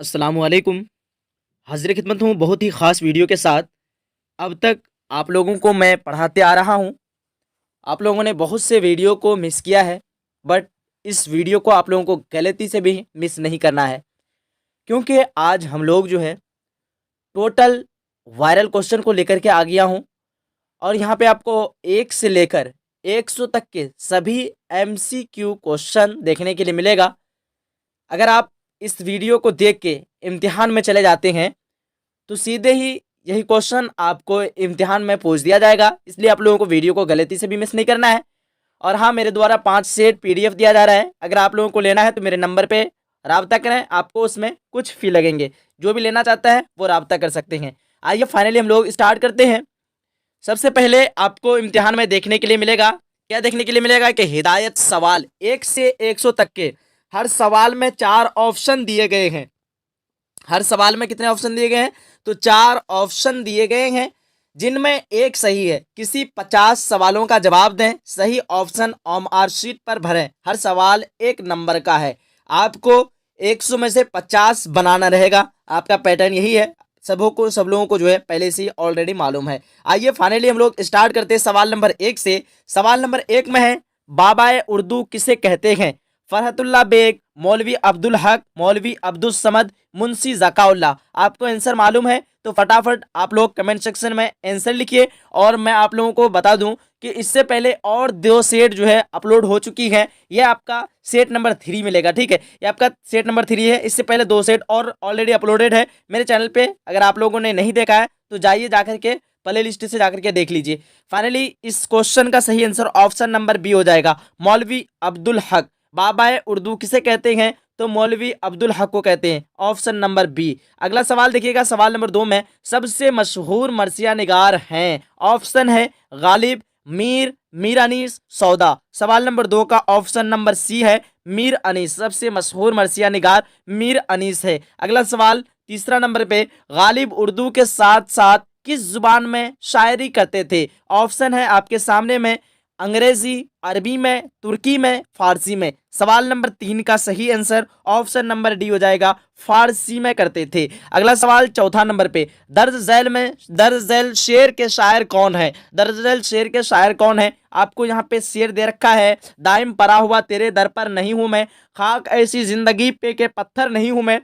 अस्सलामुअलैकुम। हाज़िर खिदमत हूँ बहुत ही ख़ास वीडियो के साथ। अब तक आप लोगों को मैं पढ़ाते आ रहा हूँ। आप लोगों ने बहुत से वीडियो को मिस किया है, बट इस वीडियो को आप लोगों को गलती से भी मिस नहीं करना है, क्योंकि आज हम लोग जो है टोटल वायरल क्वेश्चन को लेकर के आ गया हूँ। और यहाँ पे आपको 1 से लेकर 100 तक के सभी MCQ क्वेश्चन देखने के लिए मिलेगा। अगर आप इस वीडियो को देख के इम्तिहान में चले जाते हैं तो सीधे ही यही क्वेश्चन आपको इम्तिहान में पूछ दिया जाएगा। इसलिए आप लोगों को वीडियो को गलती से भी मिस नहीं करना है। और हाँ, मेरे द्वारा 5 सेट PDF दिया जा रहा है। अगर आप लोगों को लेना है तो मेरे नंबर पे राब्ता करें, आपको उसमें कुछ फ़ी लगेंगे। जो भी लेना चाहता है वो राब्ता कर सकते हैं। आइए फाइनली हम लोग स्टार्ट करते हैं। सबसे पहले आपको इम्तिहान में देखने के लिए मिलेगा, क्या देखने के लिए मिलेगा कि हिदायत सवाल 1 से 100 तक के हर सवाल में 4 ऑप्शन दिए गए हैं। हर सवाल में कितने ऑप्शन दिए गए हैं? तो 4 ऑप्शन दिए गए हैं, जिनमें एक सही है। किसी 50 सवालों का जवाब दें, सही ऑप्शन OMR शीट पर भरें। हर सवाल 1 नंबर का है। आपको 100 में से 50 बनाना रहेगा। आपका पैटर्न यही है। सब लोगों को जो है पहले से ही ऑलरेडी मालूम है। आइए फाइनली हम लोग स्टार्ट करते हैं सवाल नंबर 1 से। सवाल नंबर 1 में है, बाबाए उर्दू किसे कहते हैं? फरहतुल्लाह बेग, मौलवी अब्दुल हक, मौलवी अब्दुल समद, मुंशी ज़काउल्लाह। आपको आंसर मालूम है तो फटाफट आप लोग कमेंट सेक्शन में आंसर लिखिए। और मैं आप लोगों को बता दूं कि इससे पहले और 2 सेट जो है अपलोड हो चुकी है। ये आपका सेट नंबर 3 मिलेगा, ठीक है। ये आपका सेट नंबर 3 है। इससे पहले 2 सेट और ऑलरेडी अपलोडेड है मेरे चैनल पे। अगर आप लोगों ने नहीं देखा है तो जाइए जाकर के प्ले लिस्ट से जाकर के देख लीजिए। फाइनली इस क्वेश्चन का सही आंसर ऑप्शन नंबर बी हो जाएगा, मौलवी अब्दुल हक। बाबाए उर्दू किसे कहते हैं? तो मौलवी अब्दुल हक को कहते हैं, ऑप्शन नंबर बी। अगला सवाल देखिएगा, सवाल नंबर 2 में सबसे मशहूर मरसिया निगार हैं। ऑप्शन है गालिब, मीर, मीर अनीस, सौदा। सवाल नंबर 2 का ऑप्शन नंबर सी है, मीर अनीस। सबसे मशहूर मरसिया निगार मीर अनीस है। अगला सवाल तीसरा नंबर पे, गालिब उर्दू के साथ साथ किस जुबान में शायरी करते थे? ऑप्शन है आपके सामने में, अंग्रेजी, अरबी में, तुर्की में, फारसी में। सवाल नंबर 3 का सही आंसर ऑप्शन नंबर डी हो जाएगा, फारसी में करते थे। अगला सवाल चौथा नंबर पे, दर्ज झैल शेर के शायर कौन है? दर्ज झैल शेर के शायर कौन है? आपको यहाँ पे शेर दे रखा है, दाइम परा हुआ तेरे दर पर नहीं हूं मैं, खाक ऐसी जिंदगी पे के पत्थर नहीं हूं मैं।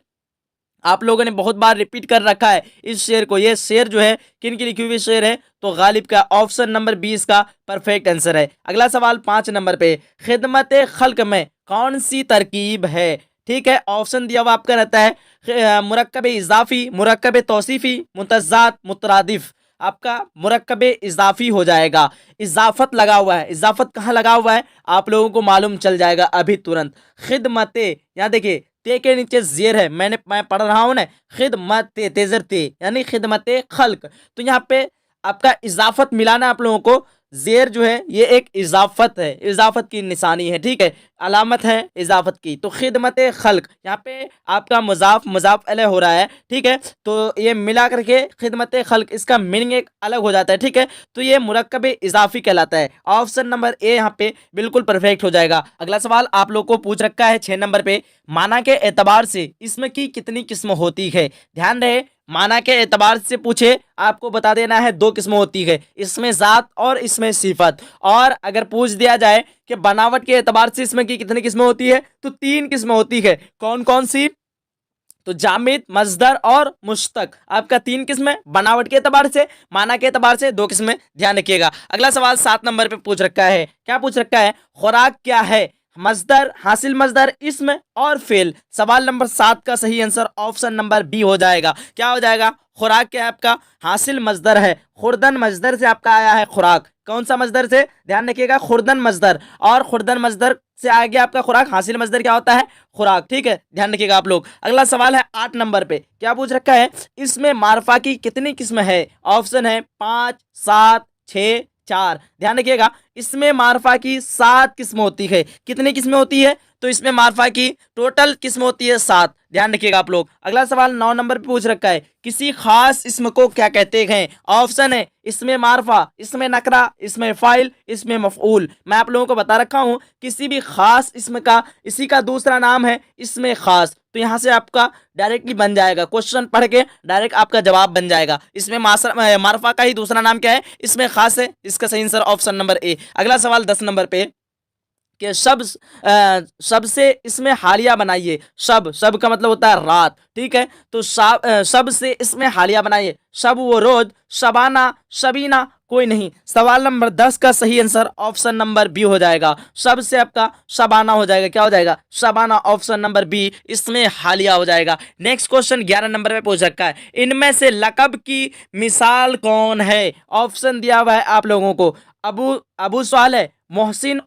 आप लोगों ने बहुत बार रिपीट कर रखा है इस शेर को। ये शेर जो है किन की लिखी हुई शेर है? तो गालिब का। ऑप्शन नंबर 20 का परफेक्ट आंसर है। अगला सवाल 5 नंबर पे, खिदमत खल्क में कौन सी तरकीब है? ठीक है, ऑप्शन दिया हुआ आपका रहता है मुरक्कब इजाफी, मुरक्कब तौसीफी, मुतज़ाद, मुतरादिफ। आपका मुरक्कब इजाफी हो जाएगा। इजाफत लगा हुआ है। इजाफत कहाँ लगा हुआ है आप लोगों को मालूम चल जाएगा अभी तुरंत। खिदमत, यहाँ देखिए ते के नीचे जेर है, मैं पढ़ रहा हूं ना, खिदमत तेजर ते यानी खिदमत खल्क। तो यहाँ पे आपका इजाफत मिलाना आप लोगों को। जेर जो है ये एक इजाफत है, इजाफत की निशानी है, ठीक है, अलामत है इजाफत की। तो खिदमत खल्क यहाँ पे आपका मुजाफ अलैह हो रहा है, ठीक है। तो ये मिला करके खिदमत खल्क, इसका मीनिंग एक अलग हो जाता है, ठीक है। तो ये मुरक्कब इजाफी कहलाता है। ऑप्शन नंबर ए यहाँ पे बिल्कुल परफेक्ट हो जाएगा। अगला सवाल आप लोग को पूछ रखा है 6 नंबर पे, माना के एतबार से इसमें की कितनी किस्म होती है? ध्यान रहे, माना के एतबार से पूछे आपको बता देना है 2 किस्म होती है, इसमें जात और इसमें सिफत। और अगर पूछ दिया जाए कि बनावट के एतबार से इसमें की कितनी किस्में होती है, तो 3 किस्में होती है। कौन कौन सी? तो जामिद, मजदर और मुश्तक। आपका 3 किस्में, बनावट के एतबार से, माना के एतबार से 2 किस्में, ध्यान रखिएगा। अगला सवाल 7 नंबर पे पूछ रखा है, क्या पूछ रखा है? खुराक क्या है? मजदर, हासिल मजदर, इस्म और फेल। सवाल नंबर 7 का सही आंसर ऑप्शन नंबर बी हो जाएगा। क्या हो जाएगा? खुराक क्या है आपका? हासिल मजदर है। खुर्दन मजदर से आपका आया है खुराक। कौन सा मजदर से? ध्यान रखिएगा, खुर्दन मजदर। और खुर्दन मजदर से आ गया आपका खुराक। हासिल मजदर क्या होता है? खुराक, ठीक है, ध्यान रखिएगा आप लोग। अगला सवाल है 8 नंबर पे, क्या पूछ रखा है? इसमें मारफा की कितनी किस्म है? ऑप्शन है 5, 7, 6, 4। ध्यान रखिएगा, इसमें मारफा की 7 किस्म होती है। कितनी किस्में होती है? तो इसमें मार्फा की टोटल किस्म होती है 7, ध्यान रखिएगा आप लोग। अगला सवाल 9 नंबर पे पूछ रखा है, किसी खास इसम को क्या कहते हैं? ऑप्शन है इसमें मार्फा, इसमें नकरा, इसमें फाइल, इसमें मफऊल। मैं आप लोगों को बता रखा हूं किसी भी खास इसम का इसी का दूसरा नाम है इसमें खास। तो यहां से आपका डायरेक्टली बन जाएगा, क्वेश्चन पढ़ के डायरेक्ट आपका जवाब बन जाएगा। इसमें मार्फा का ही दूसरा नाम क्या है? इसमें खास है। इसका सही आंसर ऑप्शन नंबर ए। अगला सवाल 10 नंबर पे कि शब से इसमें हालिया बनाइए। शब का मतलब होता है रात, ठीक है। तो शब से इसमें हालिया बनाइए। शब वो रोज, शबाना, शबीना कोई नहीं। सवाल नंबर 10 का सही आंसर ऑप्शन नंबर बी हो जाएगा। शब से आपका शबाना हो जाएगा। क्या हो जाएगा? शबाना, ऑप्शन नंबर बी इसमें हालिया हो जाएगा। नेक्स्ट क्वेश्चन 11 नंबर पे पूछ रखा है, इनमें से लकब की मिसाल कौन है? ऑप्शन दिया हुआ है आप लोगों को, अबू सालेह, मोहसिन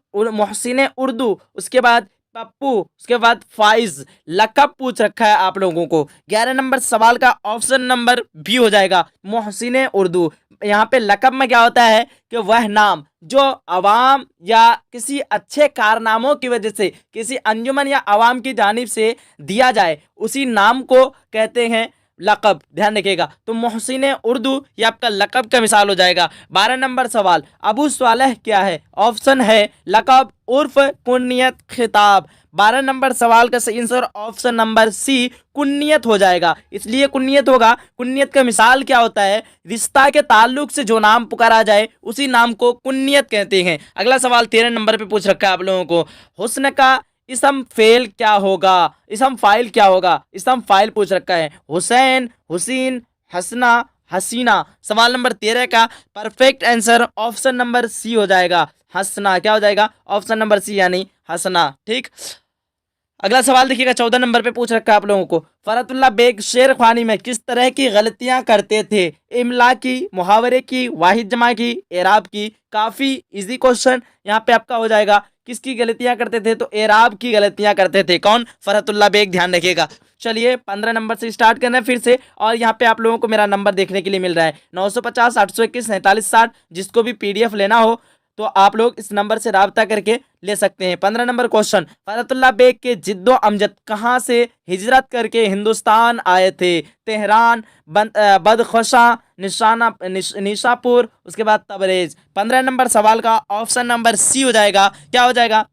उर्दू, उसके बाद पप्पू, उसके बाद फाइज। लकब पूछ रखा है आप लोगों को। 11 नंबर सवाल का ऑप्शन नंबर बी हो जाएगा, मोहसिन उर्दू। यहाँ पे लकब में क्या होता है कि वह नाम जो अवाम या किसी अच्छे कारनामों की वजह से किसी अंजुमन या अवाम की जानिब से दिया जाए, उसी नाम को कहते हैं लकब। ध्यान रखिएगा। तो मोहसिन उर्दू ये आपका लकब का मिसाल हो जाएगा। 12 नंबर सवाल, अबू सालेह क्या है? ऑप्शन है लकब, उर्फ, कुन्नियत, खिताब। 12 नंबर सवाल का सही आंसर ऑप्शन नंबर सी कुन्नियत हो जाएगा। इसलिए कुन्नियत होगा, कुन्नियत का मिसाल क्या होता है? रिश्ता के ताल्लुक से जो नाम पुकारा जाए उसी नाम को कुन्नियत कहते हैं। अगला सवाल 13 नंबर पे पूछ रखा है आप लोगों को, हुस्न का इसम फेल क्या होगा? इसम फाइल क्या होगा? इसम फाइल पूछ रखा है, हुसैन, हुसीन, हसना, हसीना। सवाल नंबर 13 का perfect answer option number C हो जाएगा, हसना। क्या हो जाएगा? ऑप्शन नंबर सी यानी हसना, ठीक। अगला सवाल देखिएगा 14 नंबर पे पूछ रखा है आप लोगों को, फरतुल्लाह बेग शेर ख्वानी में किस तरह की गलतियां करते थे? इमला की, मुहावरे की, वाहिद जमा की, एराब की। काफी इजी क्वेश्चन यहाँ पे आपका हो जाएगा। किसकी गलतियां करते थे? तो एराब की गलतियां करते थे। कौन? फरतुल्लाह बेग। ध्यान रखिएगा। चलिए 15 नंबर से स्टार्ट करना है फिर से, और यहाँ पे आप लोगों को मेरा नंबर देखने के लिए मिल रहा है 950 821 4760। जिसको भी पीडीएफ लेना हो तो आप लोग इस नंबर से राब्ता करके ले सकते हैं। 15 नंबर क्वेश्चन, फरतुल्लाह बेग के जिद्दो अमजद कहाँ से हिजरत करके हिंदुस्तान आए थे? तेहरान, बदख्शा, निशापुर, उसके बाद तबरेज। 15 नंबर सवाल का ऑप्शन नंबर सी हो जाएगा। क्या हो जाएगा?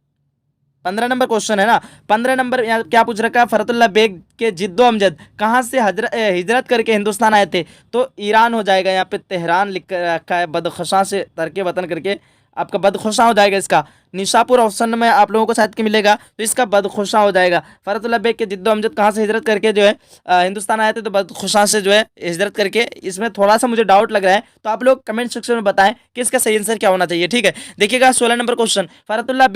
15 नंबर क्वेश्चन है ना। 15 नंबर यहाँ क्या पूछ रखा है? फरतुल्लाह बेग के जिद्दो अमजद कहाँ से हिजरत करके हिंदुस्तान आए थे? तो ईरान हो जाएगा। यहाँ पे तेहरान लिख रखा है, बदख्शा से तरके वतन करके आपका बदख्शा हो जाएगा। इसका निशापुर ऑप्शन में आप लोगों को शायद के मिलेगा, तो इसका बदख्शा हो जाएगा। फरतुल्लाह बेग के जिद्दो अमजद कहाँ से हिजरत करके जो है हिंदुस्तान आए थे? तो बदख्शा से जो है हिजरत करके। इसमें थोड़ा सा मुझे डाउट लग रहा है, तो आप लोग कमेंट सेक्शन में बताएं कि इसका सही आंसर क्या होना चाहिए, ठीक है। देखिएगा 16 नंबर क्वेश्चन, फरतुल्लाह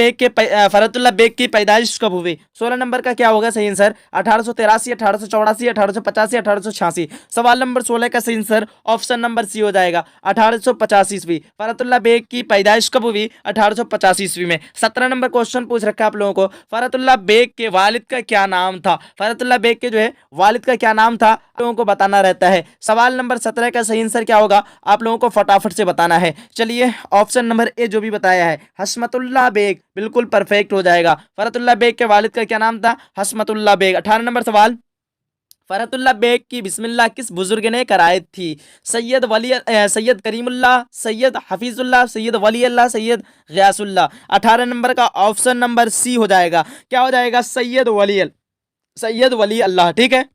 बेग की पैदाइश कब हुई? 16 नंबर का क्या होगा सही आंसर? 1883, 1884, 1885, 1886। सवाल नंबर 16 का सही आंसर ऑप्शन नंबर सी हो जाएगा, 1885 ईस्वी। फरतुल्लाह बेग की पैदाइश कब हुई? 1885 ईस्वी में। 17 नंबर क्वेश्चन पूछ रखा है आप लोगों को, फरतुल्लाह बेग के वालिद का क्या नाम था? फरतुल्लाह बेग के जो है वालिद का क्या नाम था आप लोगों को बताना रहता है। सवाल नंबर 17 का सही आंसर क्या होगा आप लोगों को फटाफट से बताना है। चलिए ऑप्शन नंबर ए जो भी बताया है, हस्मतुल्लाह बेग, बिल्कुल परफेक्ट हो जाएगा। फरतुल्लाह बेग के वालिद का क्या नाम था? हस्मतुल्लाह बेग। 18 नंबर सवाल, फरतुल्लाह बेग की बिस्मिल्लाह किस बुजुर्ग ने कराई थी? सैयद करीमुल्लाह, सैयद हफीजुल्लाह, सैयद वली अल्लाह, सैयद गयासुल्लाह। 18 नंबर का ऑप्शन नंबर सी हो जाएगा। क्या हो जाएगा? सैयद वली अल्लाह, ठीक है।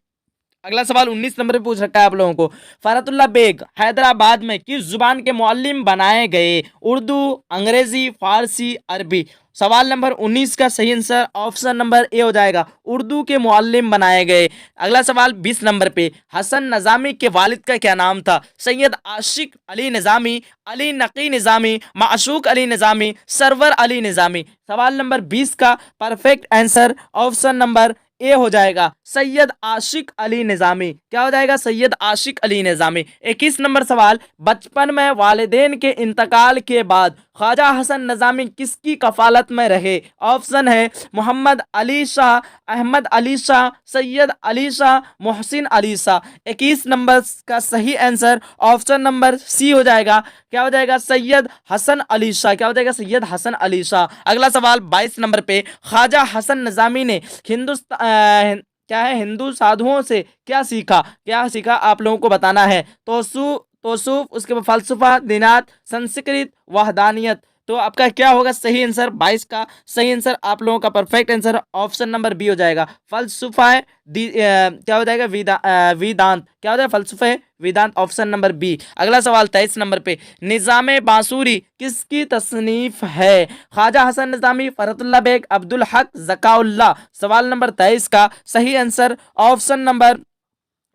अगला सवाल 19 नंबर पे पूछ रखा है आप लोगों को, फरतुल्लाह बेग हैदराबाद में किस जुबान के मुअल्लिम बनाए गए? उर्दू, अंग्रेजी, फारसी, अरबी। सवाल नंबर 19 का सही आंसर ऑप्शन नंबर ए हो जाएगा, उर्दू के मुअल्लिम बनाए गए। अगला सवाल 20 नंबर पे, हसन नज़ामी के वालिद का क्या नाम था? सैयद आशिक अली निज़ामी, अली नकी निज़ामी, माशूक अली निज़ामी, सरवर अली निज़ामी। सवाल नंबर 20 का perfect answer option number A हो जाएगा, सैयद आशिक अली निज़ामी। क्या हो जाएगा? सैयद आशिक अली निज़ामी। 21 नंबर सवाल, बचपन में वालिदैन के इंतकाल के बाद ख्वाजा हसन निज़ामी किसकी कफालत में रहे? ऑप्शन है मोहम्मद अली शाह, अहमद अली शाह, सैयद अली शाह, मोहसिन अली शाह। 21 नंबर का सही आंसर ऑप्शन नंबर सी हो जाएगा। क्या हो जाएगा? सैयद हसन अली शाह। क्या हो जाएगा? सैयद हसन अली शाह। अगला सवाल 22 नंबर पे, ख्वाजा हसन निज़ामी ने हिंदुस्तान क्या है हिंदू साधुओं से क्या सीखा? क्या सीखा आप लोगों को बताना है। तोसूफ, उसके बाद फलसफा, दिनात, संस्कृत, वहदानियत। तो आपका क्या होगा सही आंसर? 22 का सही आंसर आप लोगों का perfect answer option number B हो जाएगा। फलसफा है क्या हो जाएगा? वेदांत। क्या हो जाएगा? फलसफा है वेदांत, ऑप्शन नंबर बी। अगला सवाल 23 नंबर पे, निज़ामे बांसुरी किसकी तसनीफ है? ख्वाजा हसन निज़ामी, फरहतुल्लाह बेग, अब्दुल हक, ज़काउल्लाह। सवाल नंबर 23 का सही आंसर ऑप्शन नंबर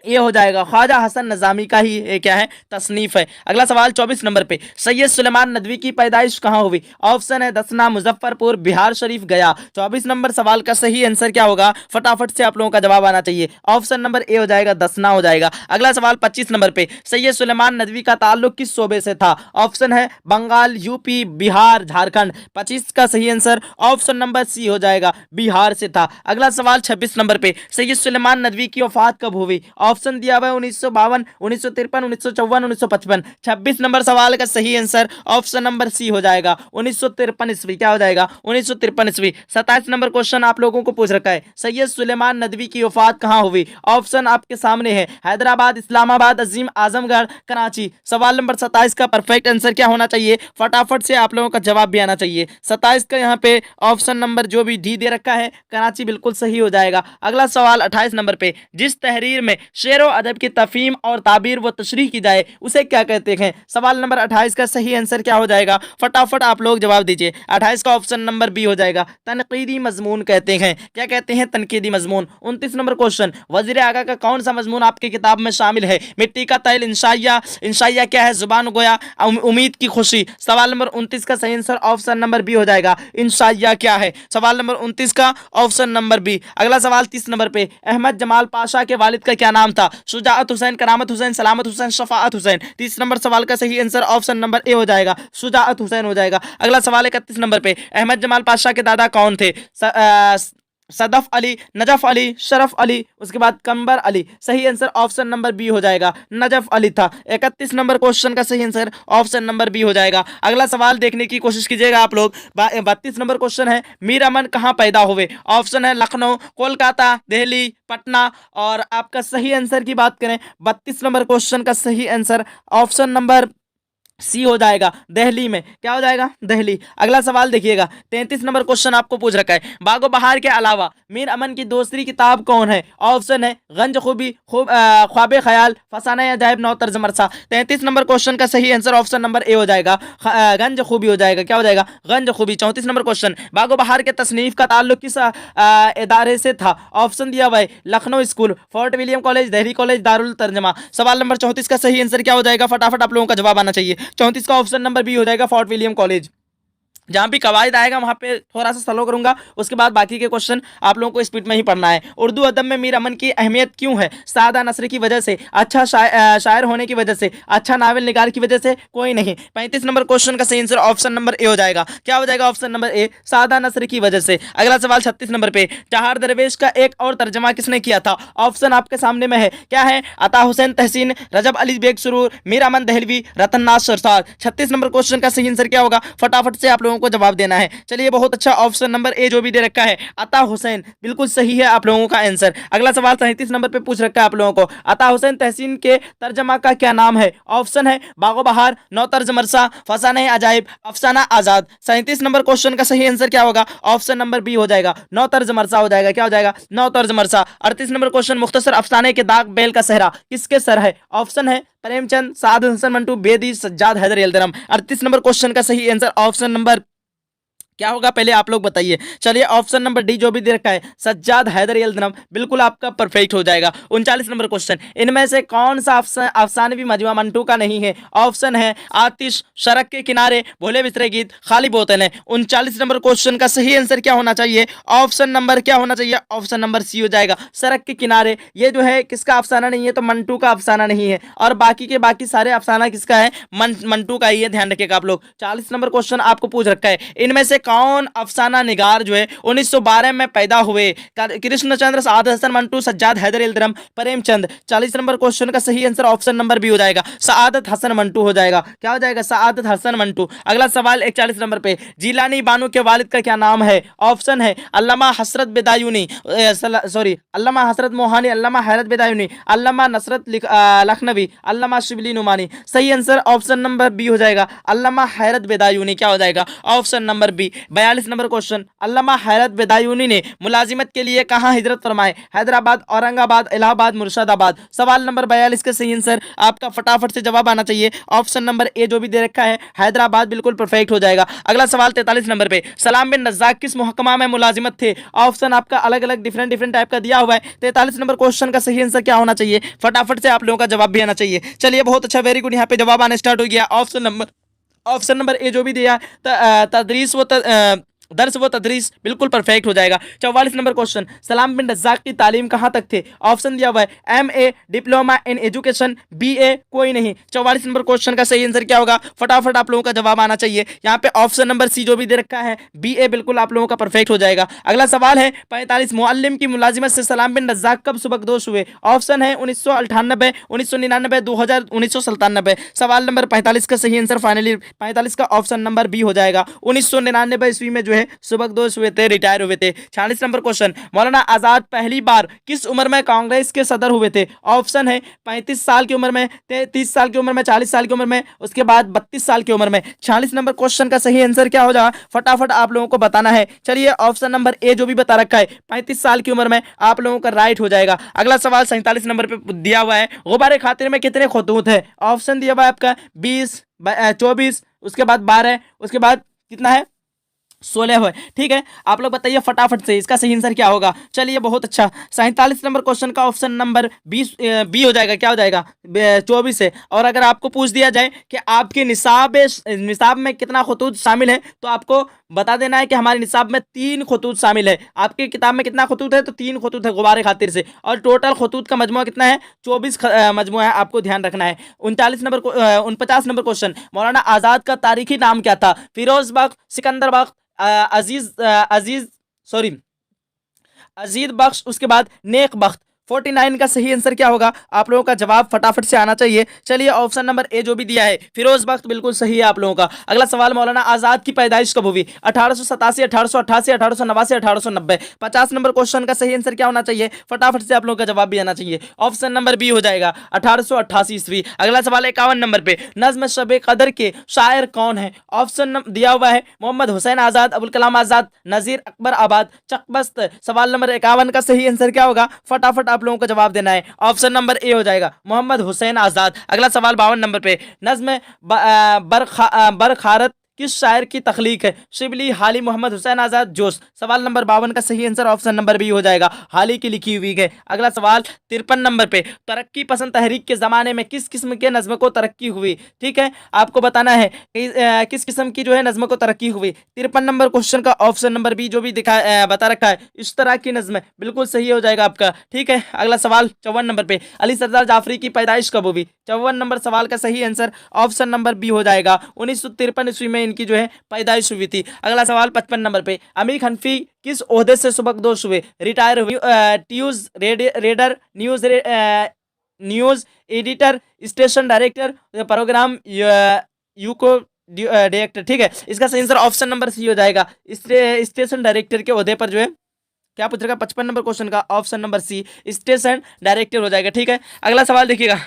ये हो जाएगा। ख्वाजा हसन निज़ामी का ही ये क्या है? तसनीफ है। अगला सवाल 24 नंबर पे, सैयद सुलेमान नदवी की पैदाइश कहाँ हुई? ऑप्शन है दसना, मुजफ्फरपुर, बिहार शरीफ, गया। 24 नंबर सवाल का सही आंसर क्या होगा? फटाफट से आप लोगों का जवाब आना चाहिए। ऑप्शन नंबर ए हो जाएगा, दसना हो जाएगा। अगला सवाल 25 नंबर पे, सैयद सुलेमान नदवी का ताल्लुक किस शोबे से था? ऑप्शन है बंगाल, यूपी, बिहार, झारखंड। 25 का सही आंसर ऑप्शन नंबर सी हो जाएगा, बिहार से था। अगला सवाल 26 नंबर पे, सैयद सुलेमान नदवी की वफात कब हुई? ऑप्शन दिया हुआ है 1952, 1953, 1954, 1955। 26 नंबर सवाल का सही आंसर ऑप्शन नंबर सी हो जाएगा, 1953 ईस्वी। क्या हो जाएगा? 1953 ईस्वी। 27 नंबर क्वेश्चन आप लोगों को पूछ रखा है, सैयद सुलेमान नदवी की वफात कहां हुई? ऑप्शन आपके सामने है, हैदराबाद, इस्लामाबाद, अजीम, आजमगढ़, कराची। सवाल नंबर 27 का परफेक्ट आंसर क्या होना चाहिए? फटाफट से आप लोगों का जवाब भी आना चाहिए। 27 का यहाँ पे ऑप्शन नंबर जो भी डी दे रखा है, कराची, बिल्कुल सही हो जाएगा। अगला सवाल 28 नंबर पे, जिस तहरीर में शेर व अदब की तफहीम और ताबीर व तशरीह की जाए उसे क्या कहते हैं? सवाल नंबर 28 का सही आंसर क्या हो जाएगा? फटाफट आप लोग जवाब दीजिए। 28 का ऑप्शन नंबर बी हो जाएगा, तनकीदी मजमून कहते हैं। क्या कहते हैं? तनकीदी मजमून। 29 नंबर क्वेश्चन, वजीर आगा का कौन सा मजमून आपकी किताब में शामिल है? मिट्टी का तैल, इंशाइया। इंशाइया क्या है? जुबान गोया, उम्मीद की खुशी। सवाल नंबर 29 का सही आंसर ऑप्शन नंबर बी हो जाएगा, इंशाइया क्या है? सवाल नंबर 29 का ऑप्शन नंबर बी। अगला सवाल 30 नंबर पे, अहमद जमाल पाशा के वालिद का क्या नाम था? शुजाअत हुसैन, करामत हुसैन, सलामत हुसैन, शफाअत हुसैन। 30 नंबर सवाल का सही आंसर ऑप्शन नंबर ए हो जाएगा, शुजाअत हुसैन हो जाएगा। अगला सवाल 31 नंबर पे, अहमद जमाल पाशा के दादा कौन थे? सदफ अली, नजफ अली, शरफ अली, उसके बाद कंबर अली। सही आंसर ऑप्शन नंबर बी हो जाएगा, नजफ अली था। 31 नंबर क्वेश्चन का सही आंसर ऑप्शन नंबर बी हो जाएगा। अगला सवाल देखने की कोशिश कीजिएगा आप लोग। 32 नंबर क्वेश्चन है, मीर अमन कहाँ पैदा हुए? ऑप्शन है लखनऊ, कोलकाता, दिल्ली, पटना। और आपका सही आंसर की बात करें, 32 नंबर क्वेश्चन का सही आंसर ऑप्शन नंबर सी हो जाएगा, दिल्ली में। क्या हो जाएगा? दिल्ली। अगला सवाल देखिएगा, 33 नंबर क्वेश्चन आपको पूछ रखा है, बागो बहार के अलावा मीर अमन की दूसरी किताब कौन है? ऑप्शन है गंज खूबी, ख्वाब ख्याल, फसाना अजायब, नौ तर्ज मरसा। 33 नंबर क्वेश्चन का सही आंसर ऑप्शन नंबर ए हो जाएगा, गंज खूबी हो जाएगा। क्या हो जाएगा? गंज खूबी। 34 नंबर क्वेश्चन, बागो बहार के तसनीफ का ताल्लुक किस इदारे से था? ऑप्शन दिया हुआ है Lucknow school, fort William college, Delhi college, Darul तर्जमा। सवाल नंबर 34 का सही आंसर क्या हो जाएगा? फटाफट आप लोगों का जवाब आना चाहिए। 34 का ऑप्शन नंबर बी हो जाएगा, फोर्ट विलियम कॉलेज। जहां भी कवायद आएगा वहां पे थोड़ा सा स्लो करूंगा, उसके बाद बाकी के क्वेश्चन आप लोगों को स्पीड में ही पढ़ना है। उर्दू अदब में मीर अमन की अहमियत क्यों है? सादा नस्र की वजह से, अच्छा शायर होने की वजह से, अच्छा नावल निगार की वजह से, कोई नहीं। 35 नंबर क्वेश्चन का सही आंसर ऑप्शन नंबर ए हो जाएगा। क्या हो जाएगा? ऑप्शन नंबर ए, सादा नस्र की वजह से। अगला सवाल 36 नंबर पे, चार दरवेश का एक और तर्जमा किसने किया था? ऑप्शन आपके सामने में है, क्या है? अता हुसैन तहसीन, रजब अली बेग सुरूर, मीर अमन दहलवी, रतन नाज सरसार। 36 नंबर क्वेश्चन का सही आंसर क्या होगा? फटाफट से आप लोगों को जवाब देना है। चलिए, बहुत अच्छा, ऑप्शन नंबर ए जो भी दे रखा है, अता हुसैन, बिल्कुल सही है आप लोगों का आंसर। अगला सवाल 37 नंबर पे पूछ रखा है आप लोगों को, अता हुसैन तहसीन के तर्जमा का क्या नाम है? ऑप्शन है बागो बहार, नौ तर्ज मरसा, फसाना अजायब, अफसाना आजाद। 37 नंबर क्वेश्चन का सही आंसर क्या होगा? ऑप्शन नंबर बी हो जाएगा, नौ तर्ज मरसा हो जाएगा। क्या हो जाएगा? नौ तर्ज मरसा। 38 नंबर क्वेश्चन, मुख्तसर अफसाने के दाग बैल का सहरा किसके सर है? ऑप्शन है प्रेमचंद, साद हसन मंटू, बेदी, सज्जाद, हैदर यलदरम। 38 नंबर क्वेश्चन का सही आंसर ऑप्शन नंबर क्या होगा पहले आप लोग बताइए। चलिए ऑप्शन नंबर डी जो भी दे रखा है सज्जाद हैदर यल्दनम, बिल्कुल आपका परफेक्ट हो जाएगा। 39 नंबर क्वेश्चन, इनमें से कौन सा अफसानवी मजमूआ मंटू का नहीं है? ऑप्शन है आतिश, सड़क के किनारे, भोले बिसरे गीत, खाली बोतल है। 39 नंबर क्वेश्चन का सही आंसर क्या होना चाहिए? ऑप्शन नंबर क्या होना चाहिए? ऑप्शन नंबर सी हो जाएगा, सड़क के किनारे। ये जो है किसका अफसाना नहीं है? तो मंटू का अफसाना नहीं है, और बाकी के बाकी सारे अफसाना किसका है? मंटू का ही है, ध्यान रखिएगा आप लोग। 40 नंबर क्वेश्चन आपको पूछ रखा है, इनमें से कौन अफसाना निगार जो है 1912 में पैदा हुए? कृष्णचंद्र, साद हसन मंटू, सज्जाद हैदर यल्दनम, प्रेमचंद। 40 नंबर क्वेश्चन का सही आंसर ऑप्शन नंबर बी हो जाएगा, सआदत हसन मंटू हो जाएगा। क्या हो जाएगा? सआदत हसन मंटू। अगला सवाल 41 नंबर पे, जिलानी बानो के वालिद का क्या नाम है? ऑप्शन है अल्लामा हसरत बेदायूनी, सॉरी अल्लामा हसरत मोहानी, अल्लामा हैरत बेदायूनी, अल्लामा नसरत लखनवी, अल्लामा शिबली नुमानी। सही आंसर ऑप्शन नंबर बी हो जाएगा, अल्लामा हैरत बेदायूनी। क्या हो जाएगा? Option number B. 42 number question, Allama Hairat Badayuni ने मुलाजिमत के लिए कहाँ हिजरत फरमाए? हैदराबाद, औरंगाबाद, इलाहाबाद, मुर्शिदाबाद। सवाल नंबर 42 का सही आंसर आपका फटाफट से जवाब आना चाहिए। ऑप्शन नंबर ए जो भी दे रखा है हैदराबाद, बिल्कुल परफेक्ट हो जाएगा। अगला सवाल 43 नंबर पे, सलाम बिन रज़ाक किस महकमा में मुलाजिमत थे? ऑप्शन आपका अलग अलग डिफरेंट टाइप का दिया हुआ है। 43 नंबर क्वेश्चन का सही आंसर क्या होना चाहिए? फटाफट से आप लोगों का जवाब भी आना चाहिए। चलिए बहुत अच्छा, वेरी गुड, यहाँ पे जवाब आना स्टार्ट हो गया। ऑप्शन नंबर ए जो भी दिया तदरीस व दर्स व तदरीस, बिल्कुल परफेक्ट हो जाएगा। 44 नंबर क्वेश्चन, सलाम बिन रज़ाक की तालीम कहाँ तक थे? ऑप्शन दिया हुआ है MA, diploma in education, BA, कोई नहीं। 44 नंबर क्वेश्चन का सही आंसर क्या होगा? फटाफट आप लोगों का जवाब आना चाहिए। यहाँ पे ऑप्शन नंबर सी जो भी दे रखा है BA, बिल्कुल आप लोगों का परफेक्ट हो जाएगा। अगला सवाल है 45, मुअल्लिम की मुलाजिमत से सलाम बिन रज़ाक कब सुबकदोश हुए? ऑप्शन है 1998, 1999, 2000, 1997। सवाल नंबर 45 का सही आंसर फाइनली 45 का ऑप्शन नंबर बी हो जाएगा, 1999 ईस्वी में जो है सुबकदोश हुए थे, रिटायर हुए थे। 46 नंबर क्वेश्चन, मौलाना आजाद पहली बार किस उम्र में कांग्रेस के सदर हुए थे? ऑप्शन है 35 साल की उम्र में, 30 साल की उम्र में, 40 साल की उम्र में, उसके बाद 32 साल की उम्र में। 46 नंबर क्वेश्चन का सही आंसर क्या हो जाएगा? फटाफट आप लोगों को बताना है। चलिए ऑप्शन नंबर ए जो भी बता रखा है 35 साल की उम्र में, आप लोगों का राइट हो जाएगा। अगला सवाल 47 नंबर पे दिया हुआ है, गुब्बारे खातिर में कितने खतूत है? ऑप्शन दिया हुआ है आपका 20, 24, उसके बाद 12, उसके बाद कितना है? 16 हुए। ठीक है, आप लोग बताइए फटाफट से इसका सही आंसर क्या होगा। चलिए बहुत अच्छा, 47 नंबर क्वेश्चन का ऑप्शन नंबर 20 बी हो जाएगा। क्या हो जाएगा? 24 है। और अगर आपको पूछ दिया जाए कि आपके निसाब में कितना खतूत शामिल है, तो आपको बता देना है कि हमारे निसाब में 3 खतूत शामिल है। आपकी किताब में कितना खतूत है? तो 3 खतूत है गुब्बारे खातिर से, और टोटल खतूत का मजमुआ कितना है? 24 मजमुआ है, आपको ध्यान रखना है। 49 नंबर क्वेश्चन, मौलाना आजाद का तारीखी नाम क्या था? फिरोज बख्श, सिकंदर बख्श, अजीज बख्श, उसके बाद नेक बख्श। 49 का सही आंसर क्या होगा? आप लोगों का जवाब फटाफट से आना चाहिए। चलिए ऑप्शन नंबर ए जो भी दिया है फिरोज बख्श, बिल्कुल सही है आप लोगों का। अगला सवाल, मौलाना आजाद की पैदाइश कब हुई? 1887, 1888, 1889, 1890। 50 नंबर क्वेश्चन का सही आंसर क्या होना चाहिए? फटाफट से आप लोगों का जवाब भी आना चाहिए। ऑप्शन नंबर बी हो जाएगा, 1888 ईस्वी। अगला सवाल 51 नंबर पे, नज्म शब कदर के शायर कौन है? ऑप्शन दिया हुआ है मोहम्मद हुसैन आजाद, अबुल कलाम आजाद, नजीर अकबर आबाद, चकबस्त। सवाल नंबर 51 का सही आंसर क्या होगा? फटाफट आप लोगों को जवाब देना है। ऑप्शन नंबर ए हो जाएगा, मोहम्मद हुसैन आजाद। अगला सवाल 52 नंबर पे, नज्म बरखारत किस शायर की तख्लीक है? शिबली, हाली, मोहम्मद हुसैन आजाद, जोश। सवाल नंबर 52 का सही आंसर ऑप्शन नंबर बी हो जाएगा, हाली की लिखी हुई है। अगला सवाल 53 नंबर पे, तरक्की पसंद तहरीक के जमाने में किस किस्म के नज्म को तरक्की हुई? ठीक है, आपको बताना है किस किस्म की जो है नज्म को तरक्की हुई। 53 नंबर क्वेश्चन का ऑप्शन नंबर बी जो भी बता रखा है, इस तरह की नज्म, बिल्कुल सही हो जाएगा आपका। ठीक है, अगला सवाल 54 नंबर पे, अली सरदार जाफरी की पैदाइश कब हुई? 54 नंबर सवाल का सही आंसर ऑप्शन नंबर बी हो जाएगा, 1953 ईस्वी में इनकी जो है पैदाइश हुई थी। अगला सवाल 55 नंबर पे, अमीर हनफी किस ओहदे से सुबकदोश हुए, रिटायर हुए? News editor, station director, program यूको डायरेक्टर। ठीक है, इसका सही आंसर ऑप्शन नंबर सी हो जाएगा, स्टेशन डायरेक्टर के ओहदे पर जो है क्या पूछ रखा? 55 नंबर क्वेश्चन का option number C, station director हो जाएगा। ठीक है, अगला सवाल देखिएगा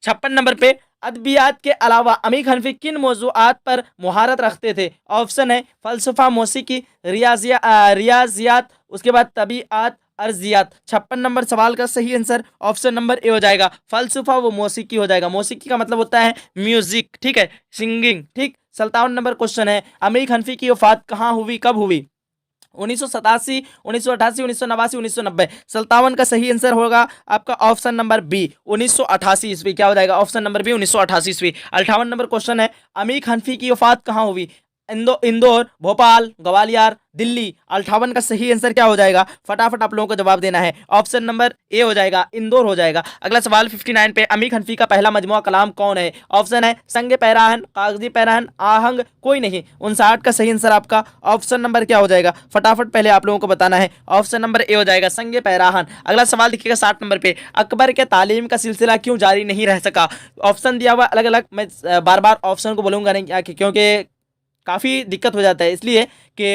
56 नंबर पे, अदबियात के अलावा अमीर हनफी किन मौजूआत पर मुहारत रखते थे? ऑप्शन है फलसफा, मौसीकी, रियाजियात, उसके बाद तबीआत, अर्जियात। 56 नंबर सवाल का सही आंसर ऑप्शन नंबर ए हो जाएगा, फलसफा वो मौसीकी हो जाएगा। मौसीकी का मतलब होता है म्यूजिक, ठीक है, सिंगिंग। ठीक, 57 नंबर क्वेश्चन है, अमीर हनफी की वफात कहाँ हुई, कब हुई? 1987, 1988, 1989, 1990। 57 का सही आंसर होगा आपका ऑप्शन नंबर बी 1988 ईस्वी। क्या हो जाएगा? ऑप्शन नंबर बी 1988 ईस्वी। 58 नंबर क्वेश्चन है, अमीर हनफी की वफात कहाँ हुई? इंदौर, भोपाल, ग्वालियर, दिल्ली। 58 का सही आंसर क्या हो जाएगा? फटाफट आप लोगों को जवाब देना है। ऑप्शन नंबर ए हो जाएगा, इंदौर हो जाएगा। अगला सवाल 59 पे, अमीर हनफी का पहला मजमुआ कलाम कौन है? ऑप्शन है संग पैराहन, कागजी पैराहन, आहंग, कोई नहीं। 59 का सही आंसर आपका ऑप्शन नंबर क्या हो जाएगा? फटाफट पहले आप लोगों को बताना है। ऑप्शन नंबर ए हो जाएगा, संग पैराहन। अगला सवाल देखिएगा 60 नंबर पे, अकबर के तालीम का सिलसिला क्यों जारी नहीं रह सका? ऑप्शन दिया हुआ अलग अलग, मैं बार बार ऑप्शन को बोलूंगा नहीं क्योंकि काफ़ी दिक्कत हो जाता है, इसलिए कि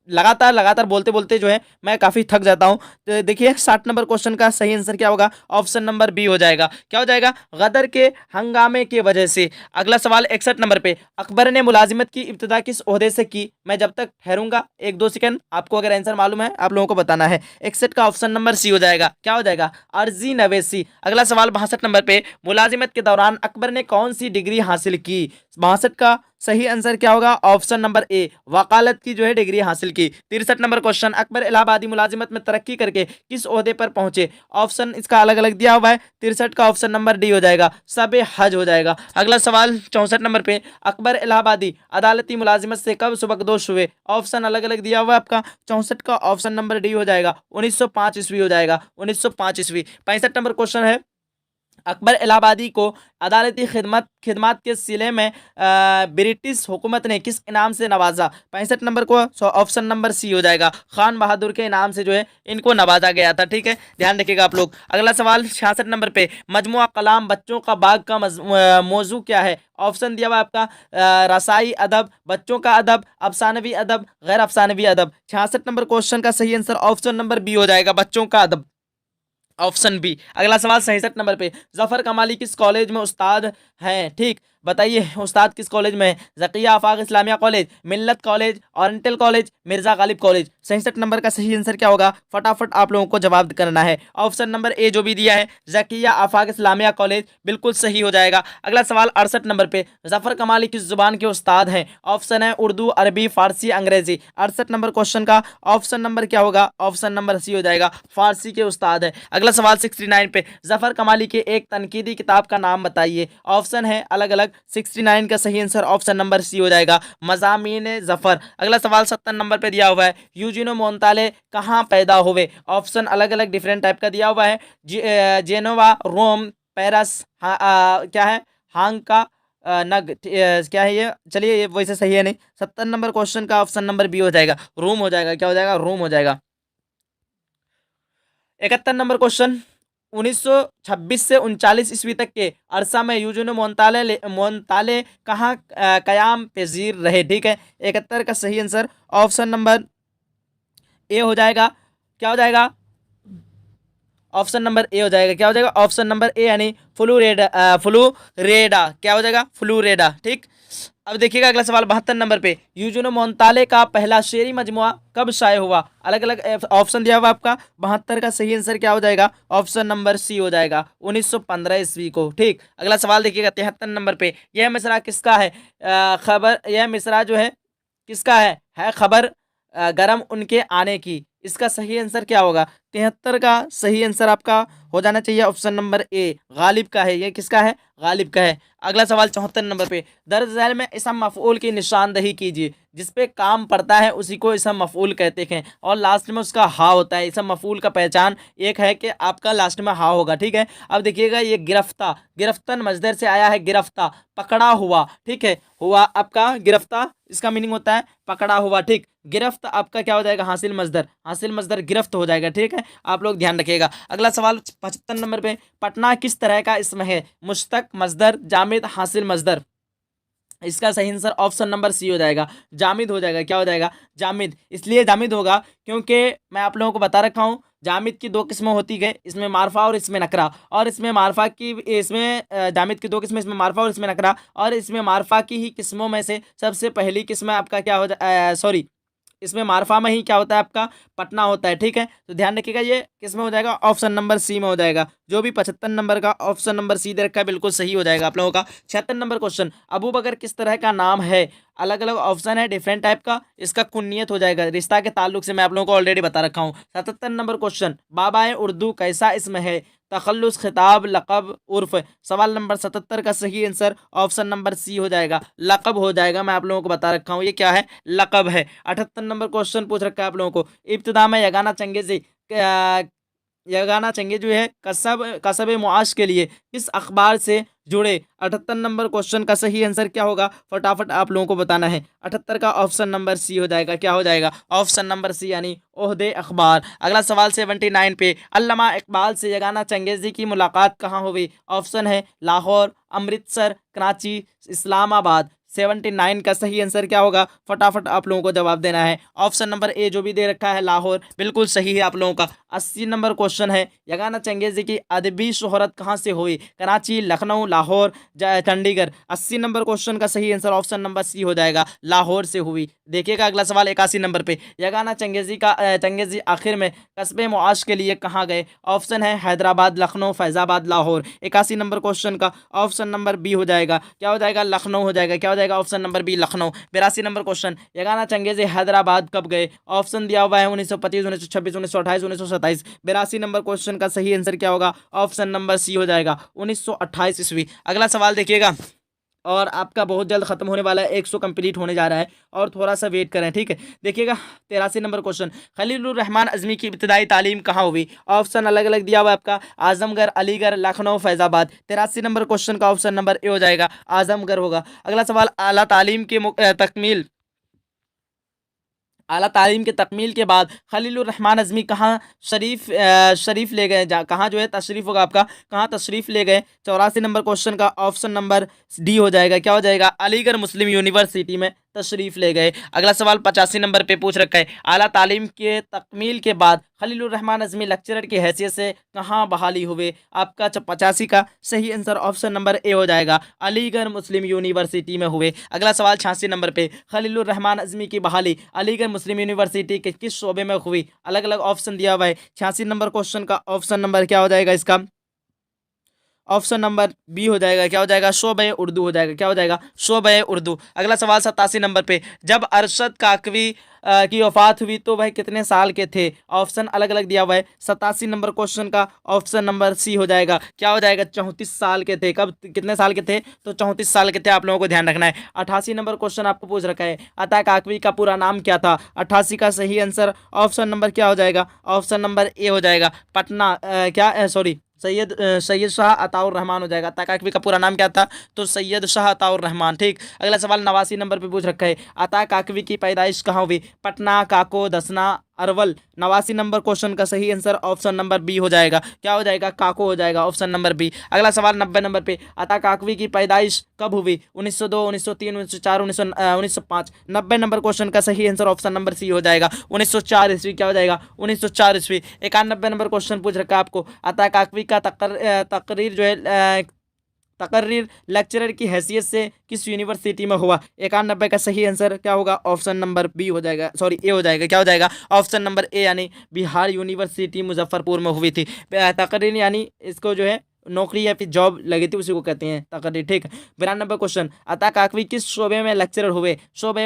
लगातार लगातार बोलते बोलते जो है मैं काफ़ी थक जाता हूं। तो देखिए 60 नंबर क्वेश्चन का सही आंसर क्या होगा? ऑप्शन नंबर बी हो जाएगा। क्या हो जाएगा? गदर के हंगामे की वजह से। अगला सवाल 61 नंबर पे, अकबर ने मुलाजिमत की इब्तिदा किस ओहदे से की? मैं जब तक ठहरूंगा 1-2 सेकंड, आपको अगर आंसर मालूम है आप लोगों को बताना है। 61 का ऑप्शन नंबर सी हो जाएगा। क्या हो जाएगा? अर्जी नवेसी। अगला सवाल 62 नंबर पे, मुलाजिमत के दौरान अकबर ने कौन सी डिग्री हासिल की? 62 का सही आंसर क्या होगा? ऑप्शन नंबर ए, वकालत की जो है डिग्री हासिल की। 63 नंबर क्वेश्चन, अकबर इलाहाबादी मुलाजिमत में तरक्की करके किस ओहदे पर पहुंचे? ऑप्शन इसका अलग अलग दिया हुआ है। 63 का ऑप्शन नंबर डी हो जाएगा, सबे हज हो जाएगा। अगला सवाल 64 नंबर पे, अकबर इलाहाबादी अदालती मुलाजिमत से कब सुबकदोश हुए? ऑप्शन अलग अलग दिया हुआ है आपका। 64 का ऑप्शन नंबर डी हो जाएगा, 1905 ईस्वी हो जाएगा, 1905 ईस्वी। 65 नंबर क्वेश्चन है, अकबर इलाहाबादी को अदालती खिदमत के सिले में ब्रिटिश हुकूमत ने किस इनाम से नवाजा? 65 नंबर को ऑप्शन नंबर सी हो जाएगा, खान बहादुर के इनाम से जो है इनको नवाजा गया था। ठीक है, ध्यान रखिएगा आप लोग। अगला सवाल 66 नंबर पे, मजमुआ कलाम बच्चों का बाग का मौजू क्या है? ऑप्शन दिया हुआ आपका रसाई अदब, बच्चों का अदब, अफसानवी अदब, गैर अफसानवी अदब। 66 नंबर क्वेश्चन का सही आंसर ऑप्शन नंबर बी हो जाएगा, बच्चों का अदब, ऑप्शन बी। अगला सवाल 67 नंबर पे, जफर कमाली किस कॉलेज में उस्ताद हैं? ठीक, बताइए उस्ताद किस कॉलेज में है? जकिया आफाक इस्लामिया कॉलेज, मिल्लत college, oriental college, Mirza Ghalib college. 67 number का सही आंसर क्या होगा? फटाफट आप लोगों को जवाब करना है। ऑप्शन नंबर ए जो भी दिया है, जकिया आफाक इस्लामिया कॉलेज, बिल्कुल सही हो जाएगा। अगला सवाल 68 नंबर पे, जफर कमाली किस जुबान के उस्ताद हैं? ऑप्शन है उर्दू, अरबी, फारसी, अंग्रेजी। 68 नंबर क्वेश्चन का ऑप्शन नंबर क्या होगा? ऑप्शन नंबर सी हो जाएगा, फारसी के उस्ताद है। अगला सवाल 69 पे, जफर कमाली के एक तनकीदी किताब का नाम बताइए। ऑप्शन है अलग अलग। 69 का सही आंसर ऑप्शन नंबर सी हो जाएगा, मज़ामीन जफर। अगला सवाल 70 नंबर पे दिया हुआ है, यूजिनो मोंताले कहाँ पैदा हुए? ऑप्शन अलग अलग डिफरेंट टाइप का दिया हुआ है, जेनोवा, रोम, पेरिस, क्या है, हांग का क्या है ये? चलिए ये वैसे सही है नहीं। 70 नंबर क्वेश्चन का ऑप्शन नंबर बी हो जाएगा, रोम हो जाएगा। क्या हो जाएगा? रोम हो जाएगा। 71 नंबर क्वेश्चन, 1926 से 39 ईस्वी तक के अरसा में यूजुन मोंताले कहाँ कयाम पजीर रहे? ठीक है, 71 का सही आंसर ऑप्शन नंबर ए हो जाएगा। क्या हो जाएगा? ऑप्शन नंबर ए हो जाएगा। क्या हो जाएगा? ऑप्शन नंबर ए यानी फ्लूरेडा, फ्लूरेडा। क्या हो जाएगा? फ्लूरेडा। ठीक, अब देखिएगा अगला सवाल 72 नंबर पे, यूजुनो मोंताले का पहला शेरी मजमुआ कब शाये हुआ? अलग अलग ऑप्शन दिया हुआ आपका। 72 का सही आंसर क्या हो जाएगा? ऑप्शन नंबर सी हो जाएगा, 1915 ईस्वी को। ठीक, अगला सवाल देखिएगा 73 नंबर पे, यह मिसरा किसका है? खबर, यह मिसरा जो है किसका है खबर गरम उनके आने की। इसका सही आंसर क्या होगा? 73 का सही आंसर आपका हो जाना चाहिए ऑप्शन नंबर ए, गालिब का है। ये किसका है? गालिब का है। अगला सवाल 74 नंबर पे, दर्ज झैल में इसम मफऊल की निशानदही कीजिए। जिस पे काम पड़ता है उसी को इसम मफऊल कहते हैं, और लास्ट में उसका हा होता है। इसम मफऊल का पहचान एक है कि आपका लास्ट में हा होगा। ठीक है, अब देखिएगा ये गिरफ्ता, गिरफ्तन मजदर से आया है, गिरफ्ता, पकड़ा हुआ। ठीक है, हुआ आपका गिरफ्ता, इसका मीनिंग होता है पकड़ा हुआ। ठीक, गिरफ्त आपका क्या हो जाएगा? हासिल मजदर, हासिल मजदर गिरफ्त हो जाएगा। ठीक है, आप लोग ध्यान रखिएगा। अगला सवाल 75 नंबर पे, पटना किस तरह का इसम है? मुश्तक, मजदर, जामिद, हासिल मजदर। इसका सही आंसर ऑप्शन नंबर सी हो जाएगा, जामिद हो जाएगा। क्या हो जाएगा? जामिद। इसलिए जामिद होगा क्योंकि मैं आप लोगों को बता रखा हूँ, जामिद की दो किस्में होती गई, इसमें मारफा और इसमें नकरा। और इसमें मारफा की, इसमें जामिद की दो किस्में, इसमें मारफा और इसमें नकरा। और इसमें मारफा की ही किस्मों में से सबसे पहली किस्म आपका क्या हो सॉरी इसमें मारफा में ही क्या होता है आपका, पटना होता है। ठीक है, तो ध्यान रखिएगा ये किस में हो जाएगा, ऑप्शन नंबर सी में हो जाएगा। जो भी 75 नंबर का ऑप्शन नंबर सी दे रखा है बिल्कुल सही हो जाएगा आप लोगों का। 76 नंबर क्वेश्चन, अबू बकर किस तरह का नाम है, अलग अलग ऑप्शन है डिफरेंट टाइप का, इसका कुन्नियत हो जाएगा, रिश्ता के ताल्लुक से मैं आप लोगों को ऑलरेडी बता रखा हूँ। 77 नंबर क्वेश्चन, बाबा उर्दू कैसा इसमें है, तखल्लुस, खिताब, लक़ब, उर्फ। सवाल नंबर 77 का सही आंसर ऑप्शन नंबर सी हो जाएगा, लक़ब हो जाएगा। मैं आप लोगों को बता रखा हूँ ये क्या है, लक़ब है। 78 नंबर क्वेश्चन पूछ रखा है आप लोगों को, इब्तिदा में यगाना चंगेज़ी यगाना चंगेज़ जो है कसब कसब मुआश के लिए किस अखबार से जुड़े। 78 नंबर क्वेश्चन का सही आंसर क्या होगा, फटाफट आप लोगों को बताना है। 78 का ऑप्शन नंबर सी हो जाएगा, क्या हो जाएगा, ऑप्शन नंबर सी यानी ओहदे अखबार। अगला सवाल 79 पे, अल्लामा इकबाल से यगाना चंगेज़ी की मुलाकात कहाँ हुई। ऑप्शन है लाहौर, अमृतसर, कराची, इस्लामाबाद। 79 का सही आंसर क्या होगा, फटाफट आप लोगों को जवाब देना है। ऑप्शन नंबर ए जो भी दे रखा है लाहौर, बिल्कुल सही है आप लोगों का। 80 नंबर क्वेश्चन है, यगाना चंगेज़ी की अदबी शोहरत कहाँ से हुई, कराची, लखनऊ, लाहौर, चंडीगढ़। 80 नंबर क्वेश्चन का सही आंसर ऑप्शन नंबर सी हो जाएगा, लाहौर से हुई। देखिएगा अगला सवाल 81 नंबर पे, यगाना चंगेज़ी आखिर में कस्बे मुआश के लिए कहाँ गए। ऑप्शन है हैदराबाद, लखनऊ, फैज़ाबाद, लाहौर। 81 नंबर क्वेश्चन का ऑप्शन नंबर बी हो जाएगा, क्या हो जाएगा, लखनऊ हो जाएगा, क्या हो जाएगा, option number B Lucknow. 82 number question, Yagana Changezi Hyderabad कब गए। ऑप्शन दिया हुआ है 1925, 1926, 1928, 1927। 82 नंबर क्वेश्चन का सही आंसर क्या होगा, ऑप्शन नंबर सी हो जाएगा, 1928 ईस्वी। अगला सवाल देखिएगा, और आपका बहुत जल्द खत्म होने वाला है, 100 कंप्लीट होने जा रहा है, और थोड़ा सा वेट करें। ठीक है, देखिएगा 83 नंबर क्वेश्चन, खलीलुर रहमान अज़मी की इब्तिदाई तालीम कहाँ हुई। ऑप्शन अलग अलग दिया हुआ है आपका, आजमगढ़, अलीगढ़, लखनऊ, फैज़ाबाद। 83 नंबर क्वेश्चन का ऑप्शन नंबर ए हो जाएगा, आजमगढ़ होगा। अगला सवाल, आला तालीम के तकमील के बाद खलीलुर रहमान अज़मी कहाँ शरीफ ले गए, कहाँ जो है तशरीफ़ होगा आपका, कहाँ तशरीफ़ ले गए। 84 नंबर क्वेश्चन का ऑप्शन नंबर डी हो जाएगा, क्या हो जाएगा, अलीगढ़ मुस्लिम यूनिवर्सिटी में तशरीफ़ ले गए। अगला सवाल 85 नंबर पे पूछ रखा है, आला तालीम के तकमील के बाद खलीलुर रहमान अज़मी लेक्चरर की हैसियत से कहाँ बहाली हुए। आपका 85 का सही आंसर ऑप्शन नंबर ए हो जाएगा, अलीगढ़ मुस्लिम यूनिवर्सिटी में हुए। अगला सवाल 86 नंबर पे, खलीलुर रहमान अज़मी की बहाली अलीगढ़ मुस्लिम यूनिवर्सिटी के किस शोबे में हुई। अलग अलग ऑप्शन दिया हुआ है। 86 नंबर क्वेश्चन का ऑप्शन नंबर क्या हो जाएगा, इसका ऑप्शन नंबर बी हो जाएगा, क्या हो जाएगा, शोबे उर्दू हो जाएगा, क्या हो जाएगा, शोबे उर्दू। अगला सवाल 87 नंबर पे, जब अरशद काकवी की वफात हुई तो वह कितने साल के थे। ऑप्शन अलग अलग दिया हुआ है। 87 नंबर क्वेश्चन का ऑप्शन नंबर सी हो जाएगा, क्या हो जाएगा, 34 साल के थे। कब, कितने साल के थे, तो 34 साल के थे, आप लोगों को ध्यान रखना है। 88 नंबर क्वेश्चन आपको पूछ रखा है, अता काकवी का पूरा नाम क्या था। 88 का सही आंसर ऑप्शन नंबर क्या हो जाएगा, ऑप्शन नंबर ए हो जाएगा, पटना सैयद शाह अताउर रहमान हो जाएगा। अता काकवी का पूरा नाम क्या था, तो सैयद शाह अताउर रहमान। ठीक, अगला सवाल 89 नंबर पे पूछ रखा है, अता काकवी की पैदाइश कहाँ हुई। पटना, काको, दसना, अरवल। 89 नंबर क्वेश्चन का सही आंसर ऑप्शन नंबर बी हो जाएगा, क्या हो जाएगा, काको हो जाएगा, ऑप्शन नंबर बी। अगला सवाल 90 नंबर पे, अता काकवी की पैदाइश कब हुई। 1902, 1903, 1904, 1905। 90 नंबर क्वेश्चन का सही आंसर ऑप्शन नंबर सी हो जाएगा, 1904 ईस्वी, क्या हो जाएगा, 1904 ईस्वी। 91 नंबर क्वेश्चन पूछ रखा है आपको, अता काकवी का तकरीर जो है तकर्रीर लेक्चरर की हैसियत से किस यूनिवर्सिटी में हुआ। 91 का सही आंसर क्या होगा, ऑप्शन नंबर बी हो जाएगा, सॉरी ए हो जाएगा, क्या हो जाएगा, ऑप्शन नंबर ए यानी बिहार यूनिवर्सिटी मुजफ्फरपुर में हुई थी। तकरीर यानी इसको जो है नौकरी या फिर जॉब लगी थी, उसी को कहते हैं तकरीर। ठीक, 92 क्वेश्चन, अता काकवी किस शोबे में लेक्चरर हुए। शोबे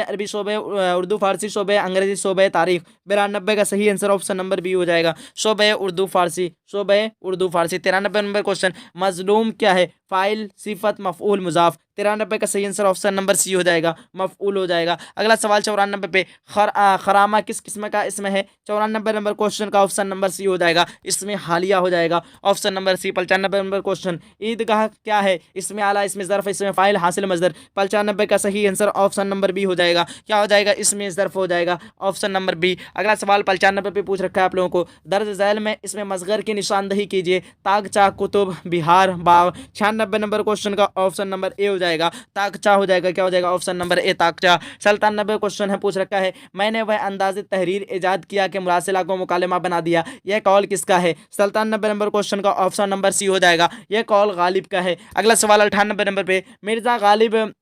अरबी, शोबे उर्दू फारसी, शोबे अंग्रेजी, शोबे तारीख। 92 का सही आंसर ऑप्शन नंबर बी हो जाएगा, शोबे उर्दू फारसी, शोबे उर्दू फारसी। 93 नंबर क्वेश्चन, मजलूम क्या है, फाइल, सिफत, मफऊल, मुजाफ। 93 का सही आंसर ऑप्शन नंबर सी हो जाएगा, मफऊल हो जाएगा। अगला सवाल 94 पे, खरामा किस किस्म का इसमें है। 94 नंबर क्वेश्चन का ऑप्शन नंबर सी हो जाएगा, इसमें हालिया हो जाएगा, option number C. 95 number question, Idgah क्या है, इसमें आला, इसमें ज़र्फ, इसमें फाइल, हासिल, मजदर। 95 का सही आंसर ऑप्शन नंबर बी हो जाएगा, क्या हो जाएगा, इसमें ज़र्फ हो जाएगा, ऑप्शन नंबर बी। अगला सवाल 95 पे पूछ रखा है आप लोगों को, दर्ज झैल में इसमें मसगर की निशानदही कीजिए। तागचा, कुतुब, बिहार, बाव। 96 नंबर क्वेश्चन का ऑप्शन नंबर ए हो जाएगा, ताकचा हो जाएगा, क्या हो जाएगा, ऑप्शन नंबर ए, ताकचा। 97 क्वेश्चन है पूछ रखा है, मैंने वह अंदाज़े तहरीर ईजाद किया कि मुरासिला को मुकालमा बना दिया, यह कौल किसका है। 97 नंबर क्वेश्चन का ऑप्शन नंबर सी हो जाएगा, यह कौल गालिब का है। अगला सवाल 98 नंबर पे, मिर्ज़ा गालिब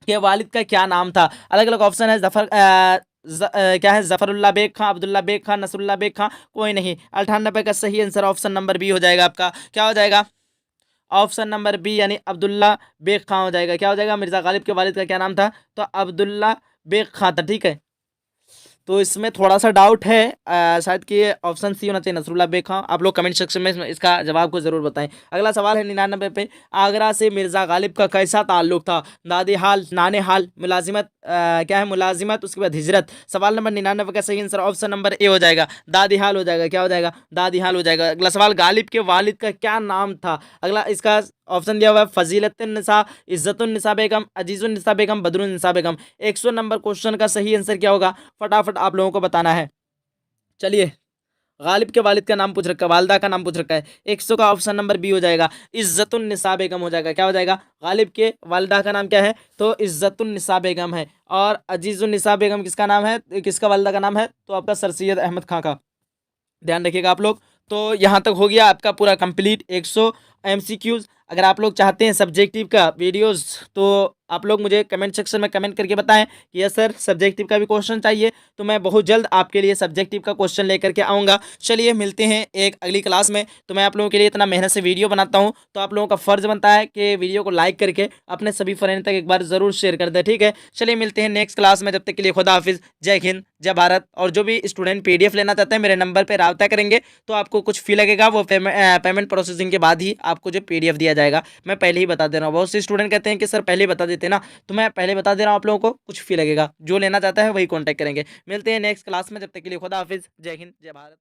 के वालिद का क्या नाम था। अलग अलग ऑप्शन है, क्या है, जफरुल्ला बेग खां, अब्दुल्ला बेग खां, नसरुल्ला बेग खां, कोई नहीं। 98 का सही आंसर ऑप्शन नंबर बी हो जाएगा आपका। क्या हो जाएगा? ऑप्शन नंबर बी यानी अब्दुल्ला बेग खां हो जाएगा। क्या हो जाएगा? मिर्जा गालिब के वालिद का क्या नाम था? तो अब्दुल्ला बेग खां था, ठीक है। तो इसमें थोड़ा सा डाउट है, शायद कि ऑप्शन सी होना चाहिए, नसरुल्ला बेग खां। आप लोग कमेंट सेक्शन में इसका जवाब को जरूर बताएं। अगला सवाल है 99 पे, आगरा से मिर्जा गालिब का कैसा ताल्लुक था? दादी हाल, नाने हाल, मुलाजिमत, क्या है, मुलाजिमत, उसके बाद हिजरत। सवाल नंबर 99 का सही आंसर ऑप्शन नंबर ए हो जाएगा, दादी हाल हो जाएगा। क्या हो जाएगा? दादी हाल हो जाएगा। अगला सवाल, गालिब के वालिद का क्या नाम था? अगला इसका ऑप्शन दिया हुआ है, फजीलतुन्निसा, इज्जतुन्निसा बेगम, अजीजुन्निसा बेगम, बदरुन्निसा बेगम। 100 नंबर क्वेश्चन का सही आंसर क्या होगा? फटाफट आप लोगों को बताना है। चलिए, गालिब के वालिद का नाम पूछ रखा है, वालदा का नाम पूछ रखा है। 100 का ऑप्शन नंबर बी हो जाएगा, इज्जतुन्निसा बेगम हो जाएगा। क्या हो जाएगा? गालिब के वालदा का नाम क्या है? तो इज्जतुन्निसा बेगम है। और अजीजुन्निसा बेगम किसका नाम है, किसका वालदा का नाम है? तो आपका सर सैयद अहमद खां का। ध्यान रखिएगा आप लोग। तो यहाँ तक हो गया आपका पूरा कंप्लीट 100 एमसीक्यूज। अगर आप लोग चाहते हैं सब्जेक्टिव का वीडियोस, तो आप लोग मुझे कमेंट सेक्शन में कमेंट करके बताएं कि यस सर सब्जेक्टिव का भी क्वेश्चन चाहिए, तो मैं बहुत जल्द आपके लिए सब्जेक्टिव का क्वेश्चन लेकर के आऊँगा। चलिए मिलते हैं एक अगली क्लास में। तो मैं आप लोगों के लिए इतना मेहनत से वीडियो बनाता हूँ, तो आप लोगों का फ़र्ज़ बनता है कि वीडियो को लाइक करके अपने सभी फ्रेंड तक एक बार ज़रूर शेयर कर दें, ठीक है। चलिए मिलते हैं नेक्स्ट क्लास में, जब तक के लिए खुदा हाफिज़, जय हिंद, जय भारत। और जो भी स्टूडेंट PDF लेना चाहते हैं मेरे नंबर पर रब्ता करेंगे, तो आपको कुछ फ़ी लगेगा, वो पेमेंट प्रोसेसिंग के बाद ही आपको जो PDF दिया जाएगा। मैं पहले ही बता दे रहा हूँ, बहुत से स्टूडेंट कहते हैं कि सर पहले ही बता देते ना, तो मैं पहले बता दे रहा हूँ आप लोगों को, कुछ फी लगेगा। जो लेना चाहता है वही कॉन्टैक्ट करेंगे। मिलते हैं नेक्स्ट क्लास में, जब तक के लिए खुदा हाफिज़, जय हिंद, जय भारत।